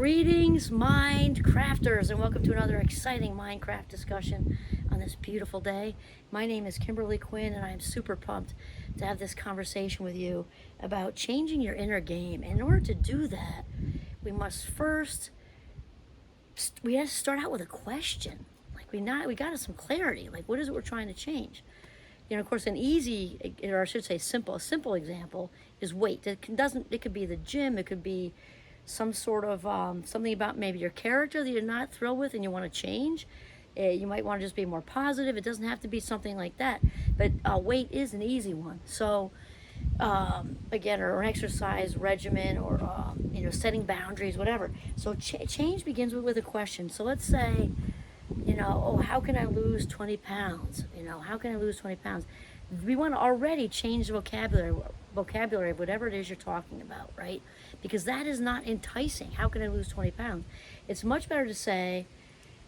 Greetings, mind crafters, and welcome to another exciting Minecraft discussion on this beautiful day. My name is Kimberly Quinn, and I am super pumped to have this conversation with you about changing your inner game. And in order to do that, we must first we have to start out with a question. Like we got some clarity. Like, what is it we're trying to change? Of course, an easy, or I should say a simple example is weight. It could be the gym, it could be some sort of something about maybe your character that you're not thrilled with and you want to change. You might want to just be more positive. It doesn't have to be something like that, but weight is an easy one. So again, or an exercise regimen, or setting boundaries, whatever. So change begins with a question. So let's say, how can I lose 20 pounds? How can I lose 20 pounds? We want to already change the vocabulary of whatever it is you're talking about, right? Because that is not enticing. How can I lose 20 pounds? It's much better to say,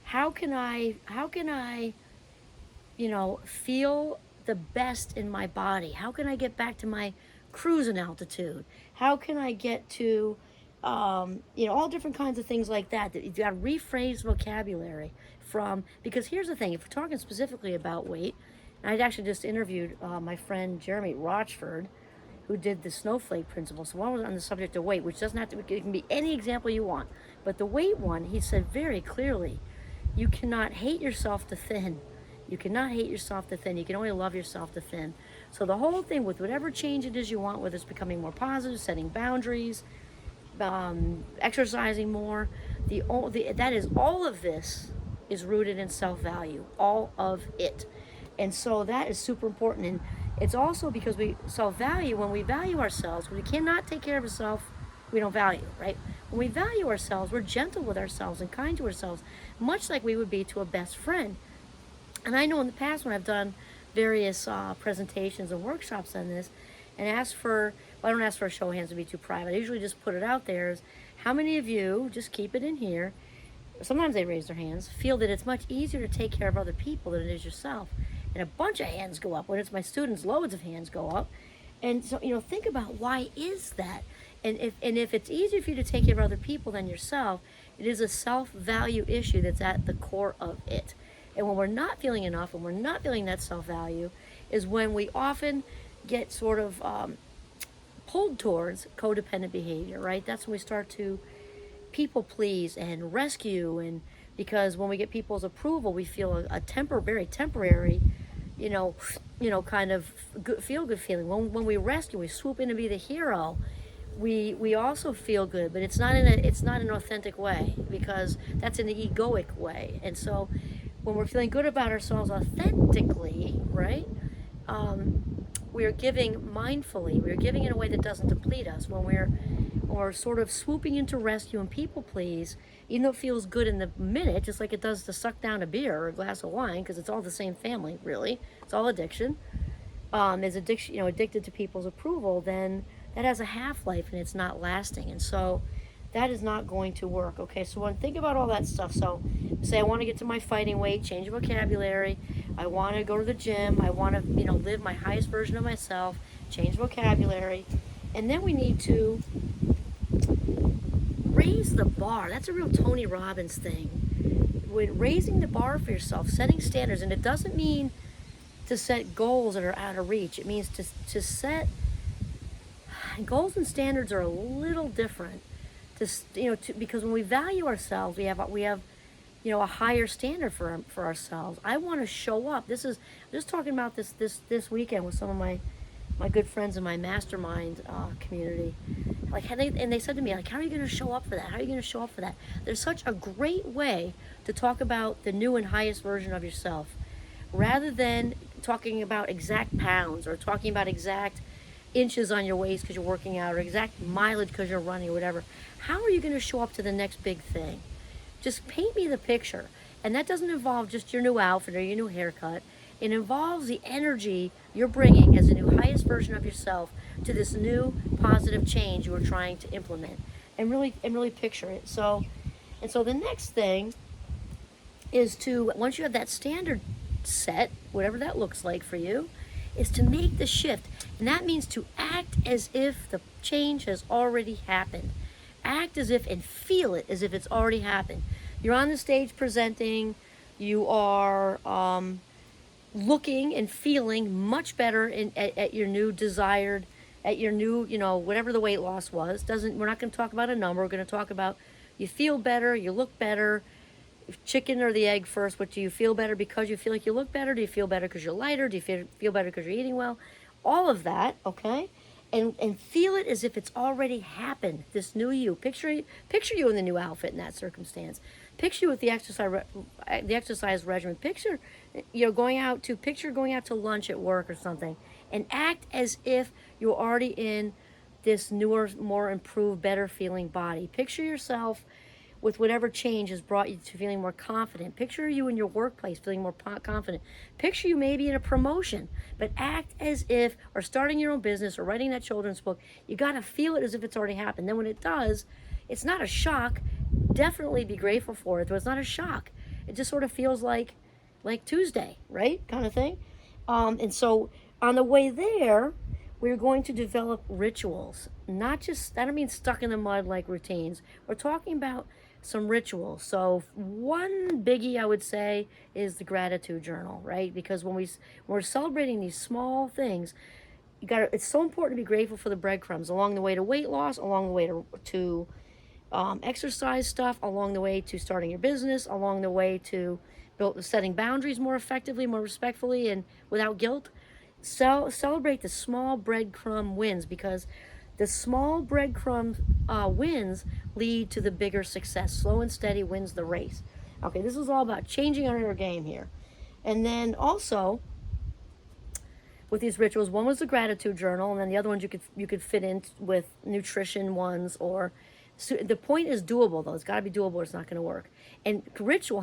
how can I, feel the best in my body? How can I get back to my cruising altitude? How can I get to, all different kinds of things like that. You've got to rephrase vocabulary because here's the thing, if we're talking specifically about weight, and I'd actually just interviewed my friend Jeremy Rochford, who did the snowflake principle. So one was on the subject of weight, which doesn't have to be, it can be any example you want. But the weight one, he said very clearly, you cannot hate yourself to thin. You cannot hate yourself to thin. You can only love yourself to thin. So the whole thing with whatever change it is you want, whether it's becoming more positive, setting boundaries, exercising more, that is all of this is rooted in self-value, all of it. And so that is super important. And it's also because we self-value, when we value ourselves, we cannot take care of ourselves, we don't value, right? When we value ourselves, we're gentle with ourselves and kind to ourselves, much like we would be to a best friend. And I know in the past when I've done various presentations and workshops on this, and I don't ask for a show of hands to be too private. I usually just put it out there as, how many of you, just keep it in here, sometimes they raise their hands, feel that it's much easier to take care of other people than it is yourself. And a bunch of hands go up. When it's my students, loads of hands go up. And so, think about, why is that? And if it's easier for you to take care of other people than yourself, it is a self-value issue that's at the core of it. And when we're not feeling enough, when we're not feeling that self-value, is when we often get sort of pulled towards codependent behavior, right? That's when we start to people please and rescue, and because when we get people's approval, we feel a very temporary, kind of feel-good feeling. When we rescue, we swoop in to be the hero, we also feel good, but it's not an authentic way, because that's in the egoic way. And so when we're feeling good about ourselves authentically, right, we are giving mindfully. We're giving in a way that doesn't deplete us. When we're sort of swooping into rescue and people please, even though it feels good in the minute, just like it does to suck down a beer or a glass of wine, because it's all the same family, really. It's all addiction. Is addiction, addicted to people's approval, then that has a half-life and it's not lasting. And so that is not going to work. Okay, so when think about all that stuff. So say I want to get to my fighting weight, change vocabulary. I want to go to the gym. I want to, live my highest version of myself, change vocabulary. And then we need to raise the bar. That's a real Tony Robbins thing. When raising the bar for yourself, setting standards, and it doesn't mean to set goals that are out of reach. It means to set goals, and standards are a little different. Because when we value ourselves, we have a higher standard for ourselves. I want to show up. I'm just talking about this weekend with some of my good friends in my mastermind community. And they said to me, how are you going to show up for that? How are you going to show up for that? There's such a great way to talk about the new and highest version of yourself, rather than talking about exact pounds or talking about exact inches on your waist because you're working out, or exact mileage because you're running, or whatever. How are you going to show up to the next big thing? Just paint me the picture. And that doesn't involve just your new outfit or your new haircut. It involves the energy you're bringing as a new highest version of yourself to this new positive change you are trying to implement, and really picture it. So the next thing is to, once you have that standard set, whatever that looks like for you, is to make the shift. And that means to act as if the change has already happened. Act as if and feel it as if it's already happened. You're on the stage presenting. You are looking and feeling much better at your new desired, at your new, whatever the weight loss was. We're not going to talk about a number. We're going to talk about you feel better, you look better. Chicken or the egg first? What do you feel better because you feel like you look better? Do you feel better because you're lighter? Do you feel better because you're eating well? All of that, okay? And feel it as if it's already happened. This new you. Picture you in the new outfit in that circumstance. Picture you with the exercise regimen. Picture going out to lunch at work or something, and act as if you're already in this newer, more improved, better feeling body. Picture yourself with whatever change has brought you to feeling more confident. Picture you in your workplace feeling more confident. Picture you maybe in a promotion, but act as if, or starting your own business or writing that children's book, you got to feel it as if it's already happened. Then when it does, it's not a shock. Definitely be grateful for it, but it's not a shock. It just sort of feels like Tuesday, right? Kind of thing. And so on the way there, we're going to develop rituals. Not just, I don't mean stuck in the mud like routines. We're talking about some rituals. So one biggie I would say is the gratitude journal, right? Because when we're celebrating these small things, it's so important to be grateful for the breadcrumbs along the way to weight loss, along the way to exercise stuff, along the way to starting your business, along the way to setting boundaries more effectively, more respectfully, and without guilt. So celebrate the small breadcrumb wins, because the small breadcrumb wins lead to the bigger success. Slow and steady wins the race. Okay, this is all about changing our inner game here. And then also with these rituals, one was the gratitude journal, and then the other ones you could fit in with nutrition ones. Or so the point is doable, though. It's got to be doable or it's not going to work. And ritual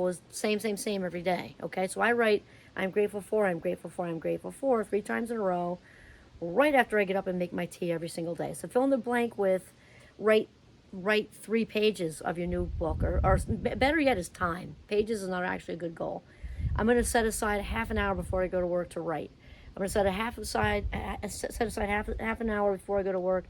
is same every day. Okay, so I write I'm grateful for, 3 times in a row, right after I get up and make my tea every single day. So fill in the blank with write 3 pages of your new book, or better yet is time. Pages is not actually a good goal. I'm going to set aside half an hour before I go to work to write. I'm going to set aside half an hour before I go to work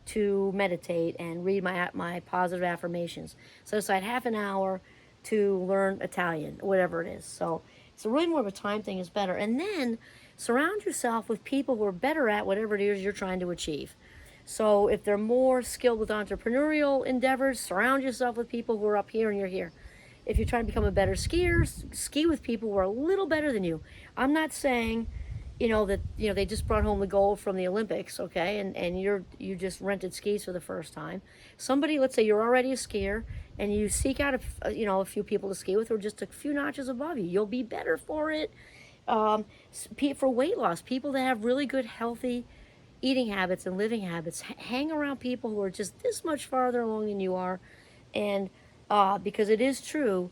to meditate and read my positive affirmations. Set aside half an hour to learn Italian, whatever it is. So really more of a time thing is better. And then surround yourself with people who are better at whatever it is you're trying to achieve. So if they're more skilled with entrepreneurial endeavors, surround yourself with people who are up here and you're here. If you're trying to become a better skier, ski with people who are a little better than you. I'm not saying, that they just brought home the gold from the Olympics, okay, and you just rented skis for the first time. Somebody, let's say you're already a skier, and you seek out a few people to ski with who are just a few notches above you. You'll be better for it. For weight loss, people that have really good healthy eating habits and living habits, hang around people who are just this much farther along than you are. And because it is true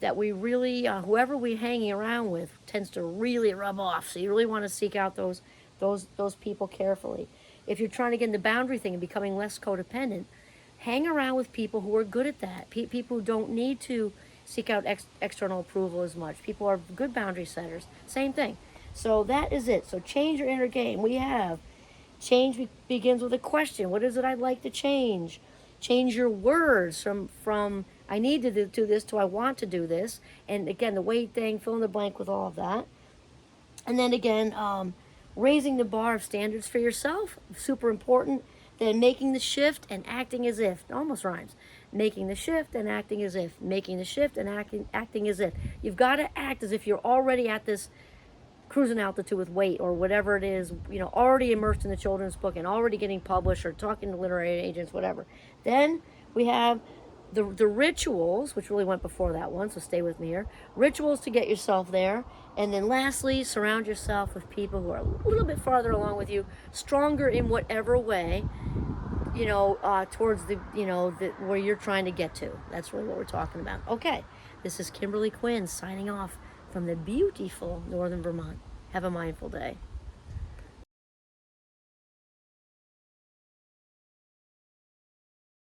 that we really, whoever we're hanging around with tends to really rub off. So you really want to seek out those people carefully. If you're trying to get in the boundary thing and becoming less codependent, hang around with people who are good at that. People who don't need to seek out external approval as much. People are good boundary setters. Same thing. So that is it. So change your inner game. We have change begins with a question. What is it I'd like to change? Change your words from I need to do this to I want to do this. And again, the weight thing, fill in the blank with all of that. And then again, raising the bar of standards for yourself, super important. Then making the shift and acting as if. It almost rhymes. Making the shift and acting as if. Making the shift and acting as if. You've got to act as if you're already at this cruising altitude with weight or whatever it is, already immersed in the children's book and already getting published or talking to literary agents, whatever. Then we have the rituals, which really went before that one, so stay with me here. Rituals to get yourself there. And then lastly, surround yourself with people who are a little bit farther along with you, stronger in whatever way, towards the where you're trying to get to. That's really what we're talking about. Okay, this is Kimberly Quinn signing off from the beautiful Northern Vermont. Have a mindful day.